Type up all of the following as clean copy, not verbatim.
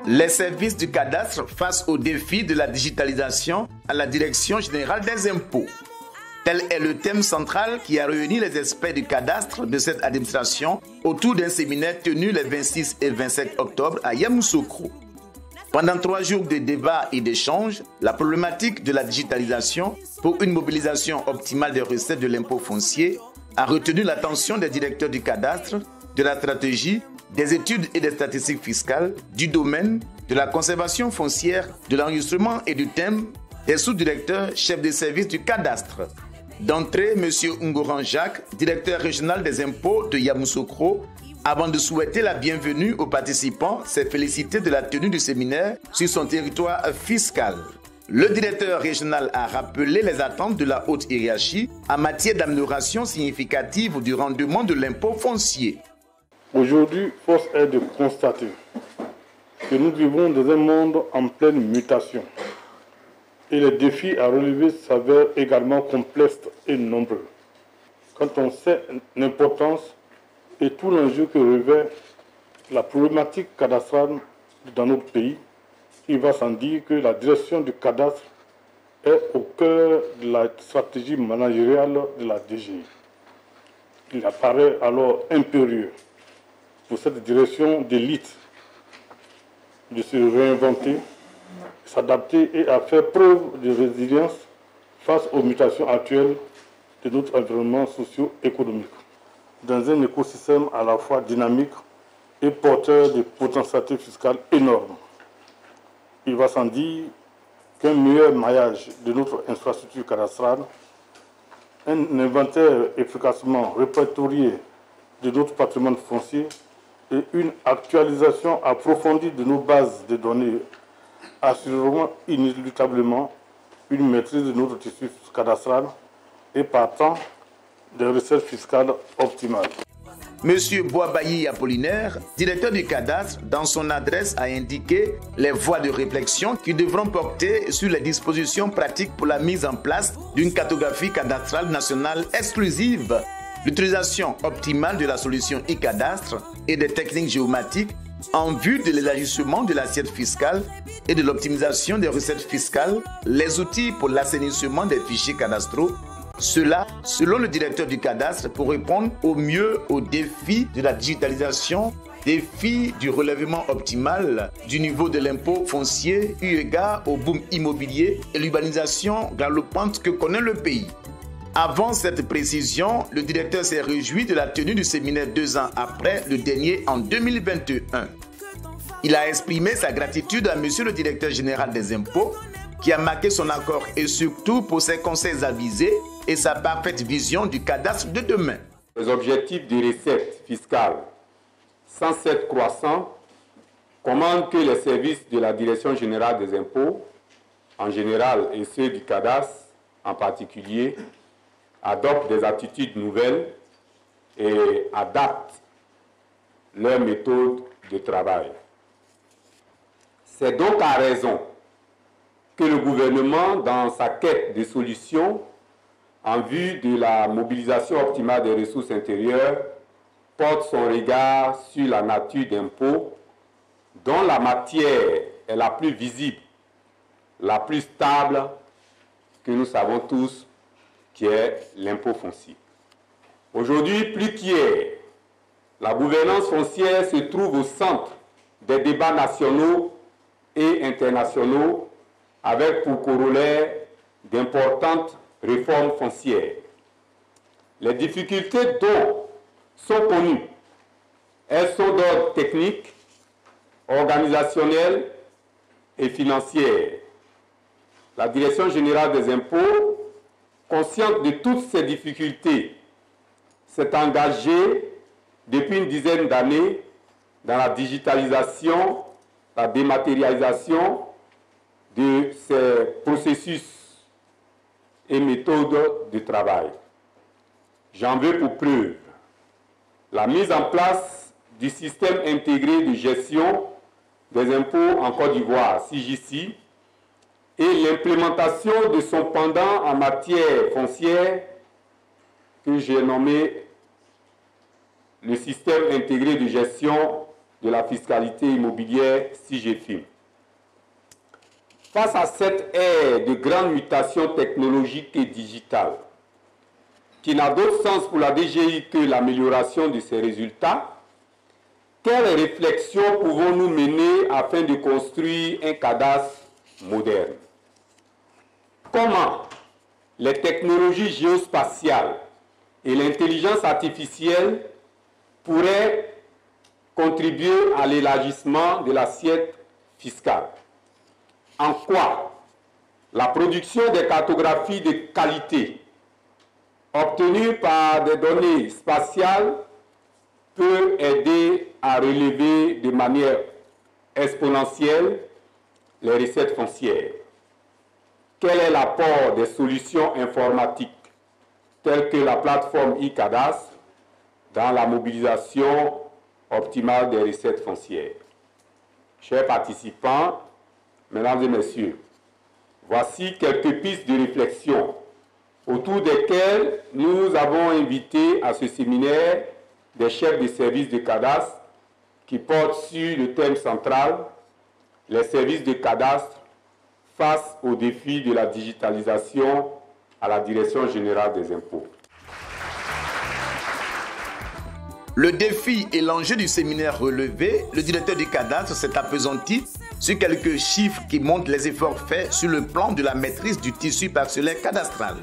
Les services du cadastre face aux défis de la digitalisation à la Direction générale des impôts. Tel est le thème central qui a réuni les experts du cadastre de cette administration autour d'un séminaire tenu les 26 et 27 octobre à Yamoussoukro. Pendant 3 jours de débats et d'échanges, la problématique de la digitalisation pour une mobilisation optimale des recettes de l'impôt foncier a retenu l'attention des directeurs du cadastre, de la stratégie, des études et des statistiques fiscales, du domaine, de la conservation foncière, de l'enregistrement et du thème, des sous-directeurs chefs de service du cadastre. D'entrée, M. Ungoran Jacques, directeur régional des impôts de Yamoussoukro, avant de souhaiter la bienvenue aux participants, s'est félicité de la tenue du séminaire sur son territoire fiscal. Le directeur régional a rappelé les attentes de la haute hiérarchie en matière d'amélioration significative du rendement de l'impôt foncier. Aujourd'hui, force est de constater que nous vivons dans un monde en pleine mutation et les défis à relever s'avèrent également complexes et nombreux. Quand on sait l'importance et tout l'enjeu que revêt la problématique cadastrale dans notre pays, il va sans dire que la direction du cadastre est au cœur de la stratégie managériale de la DGI. Il apparaît alors impérieux pour cette direction d'élite de se réinventer, s'adapter et à faire preuve de résilience face aux mutations actuelles de notre environnement socio-économique, dans un écosystème à la fois dynamique et porteur de potentialités fiscales énormes. Il va sans dire qu'un meilleur maillage de notre infrastructure cadastrale, un inventaire efficacement répertorié de notre patrimoine foncier et une actualisation approfondie de nos bases de données assureront inéluctablement une maîtrise de notre tissu cadastral et partant des recettes fiscales optimales. Monsieur Boabayi Apollinaire, directeur du cadastre, dans son adresse a indiqué les voies de réflexion qui devront porter sur les dispositions pratiques pour la mise en place d'une cartographie cadastrale nationale exclusive, l'utilisation optimale de la solution e-cadastre et des techniques géomatiques en vue de l'élargissement de l'assiette fiscale et de l'optimisation des recettes fiscales, les outils pour l'assainissement des fichiers cadastraux. Cela, selon le directeur du cadastre, pour répondre au mieux aux défis de la digitalisation, défis du relèvement optimal du niveau de l'impôt foncier eu égard au boom immobilier et l'urbanisation galopante que connaît le pays. Avant cette précision, le directeur s'est réjoui de la tenue du séminaire 2 ans après le dernier en 2021. Il a exprimé sa gratitude à monsieur le directeur général des impôts qui a marqué son accord et surtout pour ses conseils avisés et sa parfaite vision du cadastre de demain. Les objectifs de recettes fiscales sans cette croissant commandent que les services de la Direction générale des impôts, en général, et ceux du cadastre en particulier, adoptent des attitudes nouvelles et adaptent leurs méthodes de travail. C'est donc à raison que le gouvernement, dans sa quête de solutions en vue de la mobilisation optimale des ressources intérieures, porte son regard sur la nature d'impôts dont la matière est la plus visible, la plus stable que nous savons tous, qui est l'impôt foncier. Aujourd'hui, plus qu'hier, la gouvernance foncière se trouve au centre des débats nationaux et internationaux avec pour corollaire d'importantes réformes foncières. Les difficultés dont sont connues, elles sont d'ordre technique, organisationnel et financier. La Direction générale des impôts, consciente de toutes ces difficultés, s'est engagée depuis une dizaine d'années dans la digitalisation, la dématérialisation de ces processus et méthodes de travail. J'en veux pour preuve la mise en place du système intégré de gestion des impôts en Côte d'Ivoire, CIGIC, et l'implémentation de son pendant en matière foncière que j'ai nommé le système intégré de gestion de la fiscalité immobilière SIGEFIM. Face à cette ère de grande mutation technologique et digitale, qui n'a d'autre sens pour la DGI que l'amélioration de ses résultats, quelles réflexions pouvons-nous mener afin de construire un cadastre moderne? Comment les technologies géospatiales et l'intelligence artificielle pourraient contribuer à l'élargissement de l'assiette fiscale? En quoi la production des cartographies de qualité obtenues par des données spatiales peut aider à relever de manière exponentielle les recettes foncières? Quel est l'apport des solutions informatiques telles que la plateforme e-Cadastre dans la mobilisation optimale des recettes foncières? Chers participants, mesdames et messieurs, voici quelques pistes de réflexion autour desquelles nous avons invité à ce séminaire des chefs de services de cadastre qui portent sur le thème central « Les services de cadastre face aux défis de la digitalisation à la Direction générale des impôts ». Le défi et l'enjeu du séminaire relevé, le directeur du cadastre s'est appesanti sur quelques chiffres qui montrent les efforts faits sur le plan de la maîtrise du tissu parcellaire cadastral.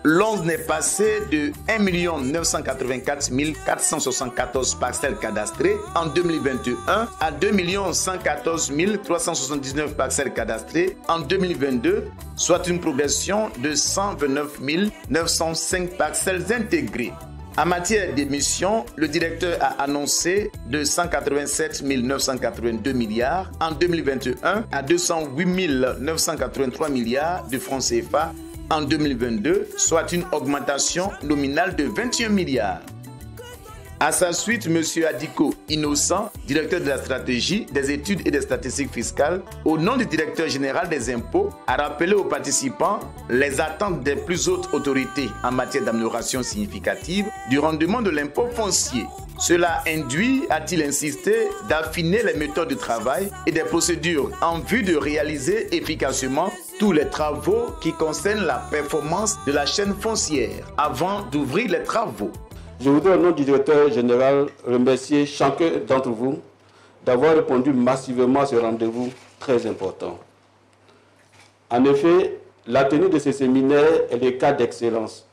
L'onde n'est passé de 1 984 474 parcelles cadastrées en 2021 à 2 114 379 parcelles cadastrées en 2022, soit une progression de 129 905 parcelles intégrées. En matière d'émissions, le directeur a annoncé de 187 982 milliards en 2021 à 208 983 milliards de francs CFA en 2022, soit une augmentation nominale de 21 milliards. À sa suite, M. Adiko Innocent, directeur de la stratégie, des études et des statistiques fiscales, au nom du directeur général des impôts, a rappelé aux participants les attentes des plus hautes autorités en matière d'amélioration significative du rendement de l'impôt foncier. Cela induit, a-t-il insisté, d'affiner les méthodes de travail et des procédures en vue de réaliser efficacement tous les travaux qui concernent la performance de la chaîne foncière avant d'ouvrir les travaux. Je voudrais, au nom du directeur général, remercier chacun d'entre vous d'avoir répondu massivement à ce rendez-vous très important. En effet, la tenue de ce séminaire est le cas d'excellence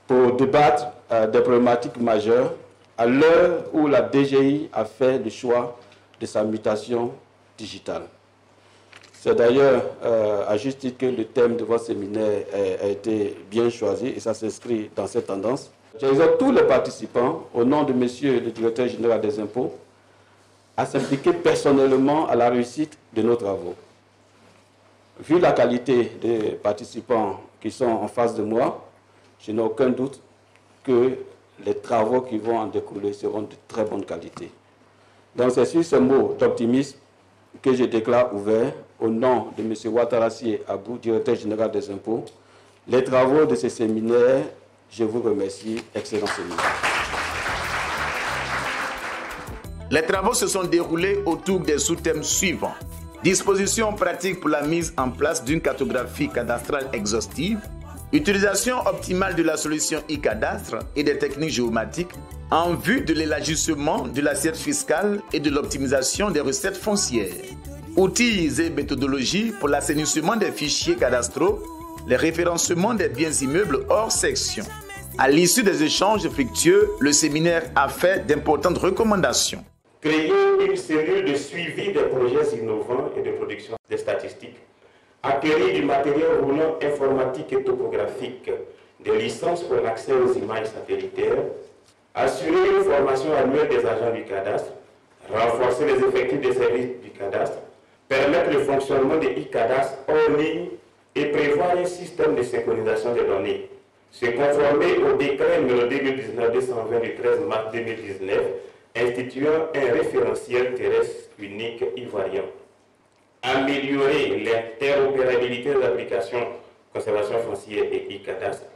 pour débattre des problématiques majeures à l'heure où la DGI a fait le choix de sa mutation digitale. C'est d'ailleurs à juste titre que le thème de votre séminaire a été bien choisi et ça s'inscrit dans cette tendance. J'exhorte tous les participants, au nom de Monsieur le directeur général des impôts, à s'impliquer personnellement à la réussite de nos travaux. Vu la qualité des participants qui sont en face de moi, je n'ai aucun doute que les travaux qui vont en découler seront de très bonne qualité. Donc c'est sur ce mot d'optimisme que je déclare ouvert, au nom de M. Ouattara Abou, directeur général des impôts, les travaux de ce séminaire. Je vous remercie. Excellent séminaire. Les travaux se sont déroulés autour des sous-thèmes suivants. Dispositions pratiques pour la mise en place d'une cartographie cadastrale exhaustive, utilisation optimale de la solution e-cadastre et des techniques géomatiques en vue de l'élargissement de l'assiette fiscale et de l'optimisation des recettes foncières, outils et méthodologies pour l'assainissement des fichiers cadastraux, les référencements des biens immeubles hors section. À l'issue des échanges fructueux, le séminaire a fait d'importantes recommandations. Créer une cellule de suivi des projets innovants et de production des statistiques. Acquérir du matériel roulant informatique et topographique, des licences pour l'accès aux images satellitaires. Assurer une formation annuelle des agents du cadastre. Renforcer les effectifs des services du cadastre. Permettre le fonctionnement des e-cadastres hors ligne et prévoir un système de synchronisation des données. Se conformer au décret numéro 2019-220 du 13 mars 2019 instituant un référentiel terrestre unique ivoirien. Améliorer l'interopérabilité des applications conservation foncière et e-cadastre.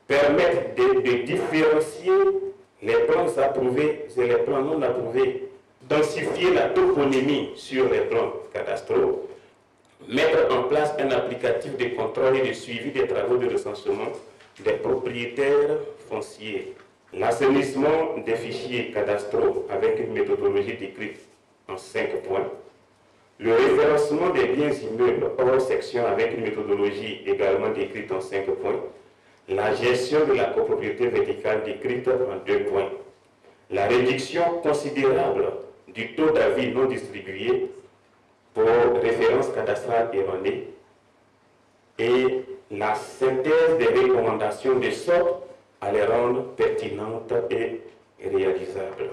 Permettre de différencier les plans approuvés et les plans non approuvés densifier la toponymie sur les plans cadastraux, mettre en place un applicatif de contrôle et de suivi des travaux de recensement des propriétaires fonciers, l'assainissement des fichiers cadastraux avec une méthodologie décrite en 5 points, le référencement des biens immeubles hors section avec une méthodologie également décrite en 5 points, la gestion de la copropriété verticale décrite en 2 points, la réduction considérable du taux d'avis non distribué pour référence cadastrale erronée et la synthèse des recommandations de sorte à les rendre pertinentes et réalisables.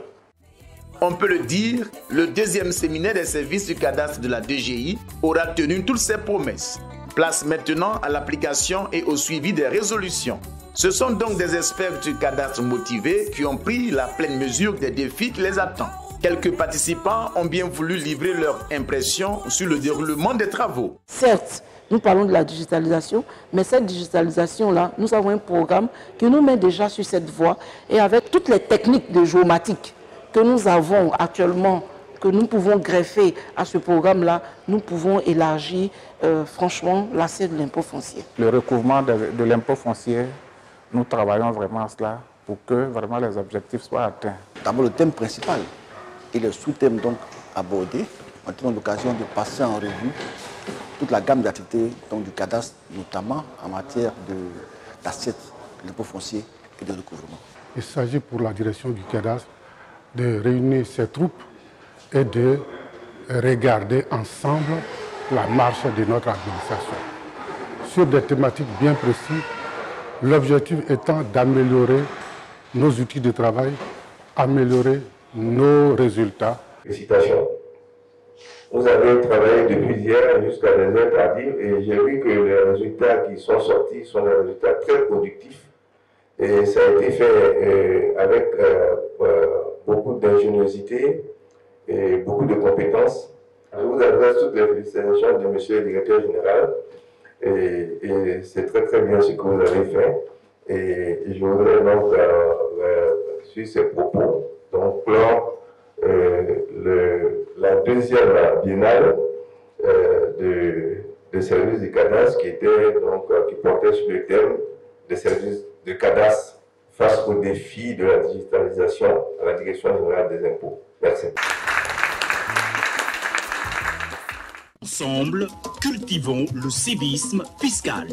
On peut le dire, le deuxième séminaire des services du cadastre de la DGI aura tenu toutes ses promesses. Place maintenant à l'application et au suivi des résolutions. Ce sont donc des experts du cadastre motivés qui ont pris la pleine mesure des défis qui les attendent. Quelques participants ont bien voulu livrer leur impression sur le déroulement des travaux. Certes, nous parlons de la digitalisation, mais cette digitalisation-là, nous avons un programme qui nous met déjà sur cette voie et avec toutes les techniques de géomatique que nous avons actuellement, que nous pouvons greffer à ce programme-là, nous pouvons élargir franchement l'assiette de l'impôt foncier. Le recouvrement de l'impôt foncier, nous travaillons vraiment à cela pour que vraiment les objectifs soient atteints. D'abord le thème principal et les sous-thèmes donc abordés ont été l'occasion de passer en revue toute la gamme d'activités du cadastre, notamment en matière d'assiette de l'impôt foncier et de recouvrement. Il s'agit pour la direction du cadastre de réunir ses troupes et de regarder ensemble la marche de notre administration sur des thématiques bien précises, l'objectif étant d'améliorer nos outils de travail, améliorer nos résultats. Félicitations. Vous avez travaillé depuis hier jusqu'à des heures tardives et j'ai vu que les résultats qui sont sortis sont des résultats très productifs et ça a été fait avec beaucoup d'ingéniosité et beaucoup de compétences. Je vous adresse toutes les félicitations de monsieur le directeur général et c'est très très bien ce que vous avez fait et je voudrais donc sur ces propos donc clore la deuxième biennale de services du cadastre qui portait sur le thème des services de cadastre face aux défis de la digitalisation à la Direction générale des impôts. Merci. Ensemble, cultivons le civisme fiscal.